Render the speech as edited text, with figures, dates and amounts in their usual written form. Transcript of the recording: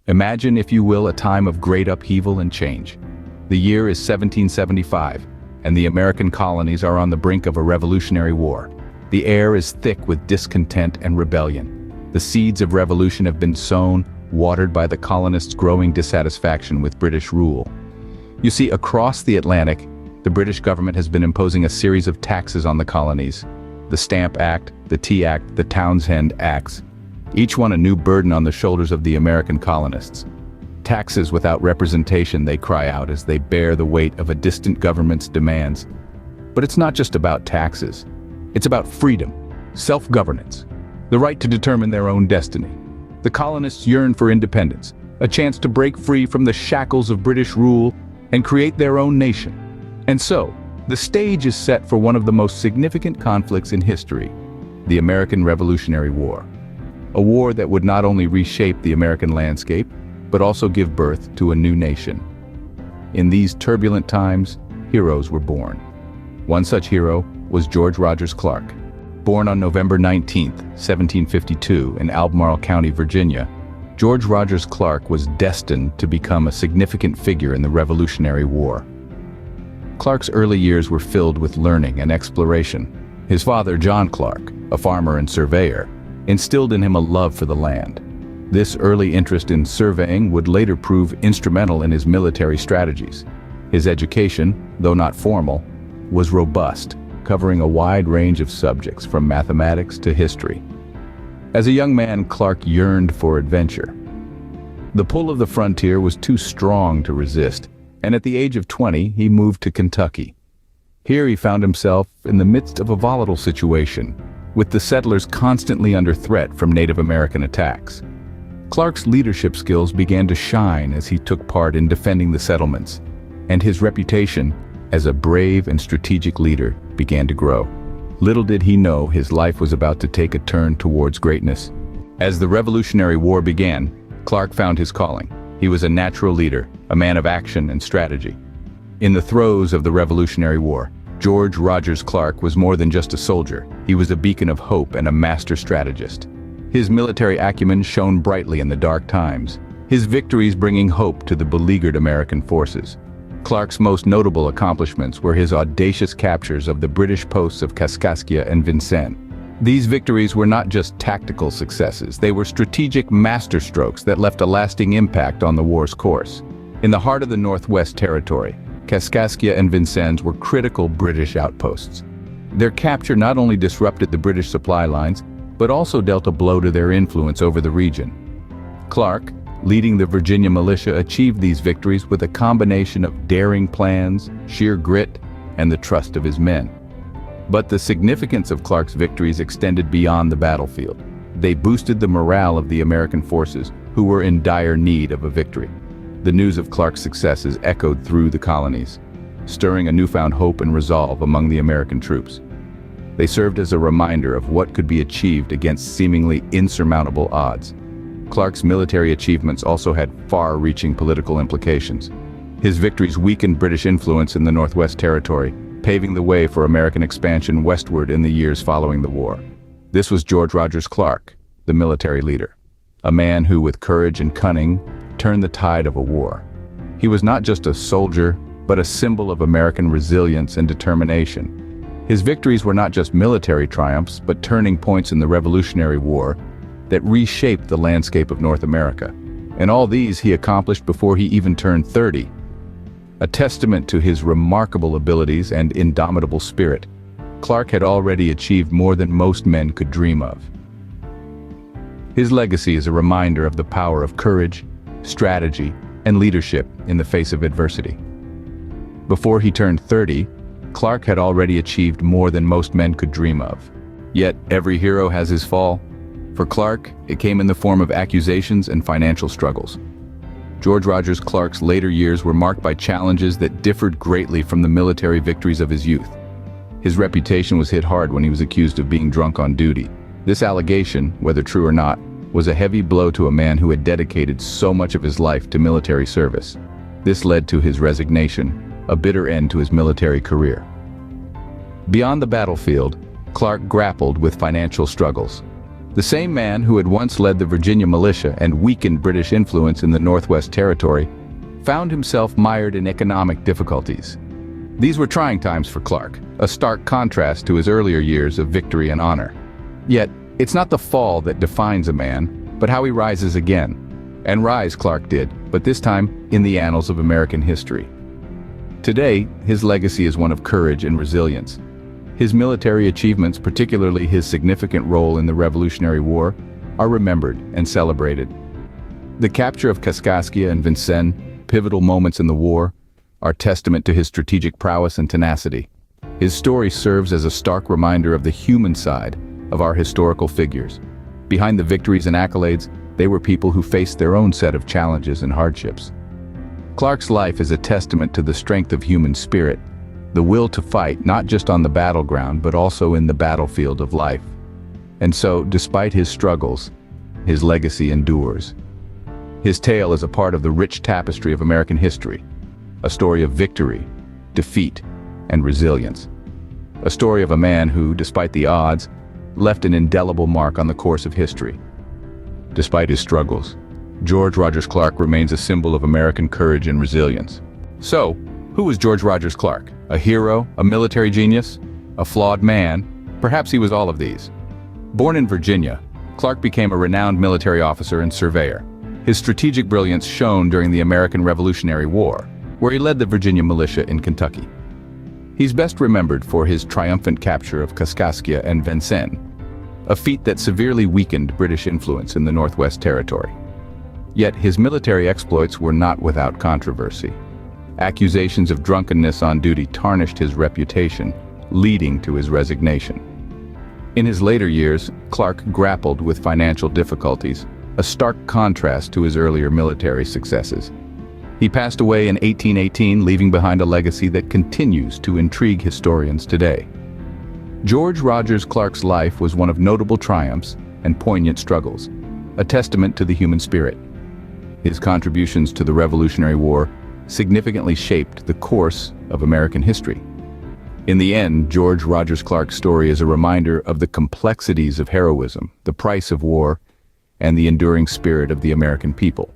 Imagine, if you will, a time of great upheaval and change. The year is 1775, and the American colonies are on the brink of a revolutionary war. The air is thick with discontent and rebellion. The seeds of revolution have been sown, watered by the colonists' growing dissatisfaction with British rule. You see, across the Atlantic, the British government has been imposing a series of taxes on the colonies. The Stamp Act, the Tea Act, the Townshend Acts. Each one a new burden on the shoulders of the American colonists. Taxes without representation, they cry out as they bear the weight of a distant government's demands. But it's not just about taxes. It's about freedom, self-governance, the right to determine their own destiny. The colonists yearn for independence, a chance to break free from the shackles of British rule and create their own nation. And so, the stage is set for one of the most significant conflicts in history, the American Revolutionary War. A war that would not only reshape the American landscape, but also give birth to a new nation. In these turbulent times, heroes were born. One such hero was George Rogers Clark. Born on November 19, 1752, in Albemarle County, Virginia, George Rogers Clark was destined to become a significant figure in the Revolutionary War. Clark's early years were filled with learning and exploration. His father, John Clark, a farmer and surveyor, instilled in him a love for the land. This early interest in surveying would later prove instrumental in his military strategies. His education, though not formal, was robust, covering a wide range of subjects from mathematics to history. As a young man, Clark yearned for adventure. The pull of the frontier was too strong to resist, and at the age of 20, he moved to Kentucky. Here he found himself in the midst of a volatile situation, with the settlers constantly under threat from Native American attacks. Clark's leadership skills began to shine as he took part in defending the settlements, and his reputation as a brave and strategic leader began to grow. Little did he know his life was about to take a turn towards greatness. As the Revolutionary War began, Clark found his calling. He was a natural leader, a man of action and strategy. In the throes of the Revolutionary War, George Rogers Clark was more than just a soldier. He was a beacon of hope and a master strategist. His military acumen shone brightly in the dark times, his victories bringing hope to the beleaguered American forces. Clark's most notable accomplishments were his audacious captures of the British posts of Kaskaskia and Vincennes. These victories were not just tactical successes, they were strategic masterstrokes that left a lasting impact on the war's course. In the heart of the Northwest Territory, Kaskaskia and Vincennes were critical British outposts. Their capture not only disrupted the British supply lines, but also dealt a blow to their influence over the region. Clark, leading the Virginia militia, achieved these victories with a combination of daring plans, sheer grit, and the trust of his men. But the significance of Clark's victories extended beyond the battlefield. They boosted the morale of the American forces, who were in dire need of a victory. The news of Clark's successes echoed through the colonies, stirring a newfound hope and resolve among the American troops. They served as a reminder of what could be achieved against seemingly insurmountable odds. Clark's military achievements also had far-reaching political implications. His victories weakened British influence in the Northwest Territory, paving the way for American expansion westward in the years following the war. This was George Rogers Clark, the military leader, a man who, with courage and cunning, turned the tide of a war. He was not just a soldier, but a symbol of American resilience and determination. His victories were not just military triumphs, but turning points in the Revolutionary War that reshaped the landscape of North America. And all these he accomplished before he even turned 30. A testament to his remarkable abilities and indomitable spirit, Clark had already achieved more than most men could dream of. His legacy is a reminder of the power of courage, strategy, and leadership in the face of adversity. Before he turned 30, Clark had already achieved more than most men could dream of. Yet every hero has his fall. For Clark, it came in the form of accusations and financial struggles. George Rogers Clark's later years were marked by challenges that differed greatly from the military victories of his youth. His reputation was hit hard when he was accused of being drunk on duty. This allegation, whether true or not, was a heavy blow to a man who had dedicated so much of his life to military service. This led to his resignation, a bitter end to his military career. Beyond the battlefield, Clark grappled with financial struggles. The same man who had once led the Virginia militia and weakened British influence in the Northwest Territory found himself mired in economic difficulties. These were trying times for Clark, a stark contrast to his earlier years of victory and honor. Yet, it's not the fall that defines a man, but how he rises again. And rise Clark did, but this time in the annals of American history. Today, his legacy is one of courage and resilience. His military achievements, particularly his significant role in the Revolutionary War, are remembered and celebrated. The capture of Kaskaskia and Vincennes, pivotal moments in the war, are testament to his strategic prowess and tenacity. His story serves as a stark reminder of the human side of our historical figures. Behind the victories and accolades, they were people who faced their own set of challenges and hardships. Clark's life is a testament to the strength of human spirit, the will to fight not just on the battleground but also in the battlefield of life. And so, despite his struggles, his legacy endures. His tale is a part of the rich tapestry of American history, a story of victory, defeat, and resilience. A story of a man who, despite the odds, left an indelible mark on the course of history. Despite his struggles, George Rogers Clark remains a symbol of American courage and resilience. So, who was George Rogers Clark? A hero, a military genius, a flawed man? Perhaps he was all of these. Born in Virginia, Clark became a renowned military officer and surveyor. His strategic brilliance shone during the American Revolutionary War, where he led the Virginia militia in Kentucky. He's best remembered for his triumphant capture of Kaskaskia and Vincennes, a feat that severely weakened British influence in the Northwest Territory. Yet his military exploits were not without controversy. Accusations of drunkenness on duty tarnished his reputation, leading to his resignation. In his later years, Clark grappled with financial difficulties, a stark contrast to his earlier military successes. He passed away in 1818, leaving behind a legacy that continues to intrigue historians today. George Rogers Clark's life was one of notable triumphs and poignant struggles, a testament to the human spirit. His contributions to the Revolutionary War significantly shaped the course of American history. In the end, George Rogers Clark's story is a reminder of the complexities of heroism, the price of war, and the enduring spirit of the American people.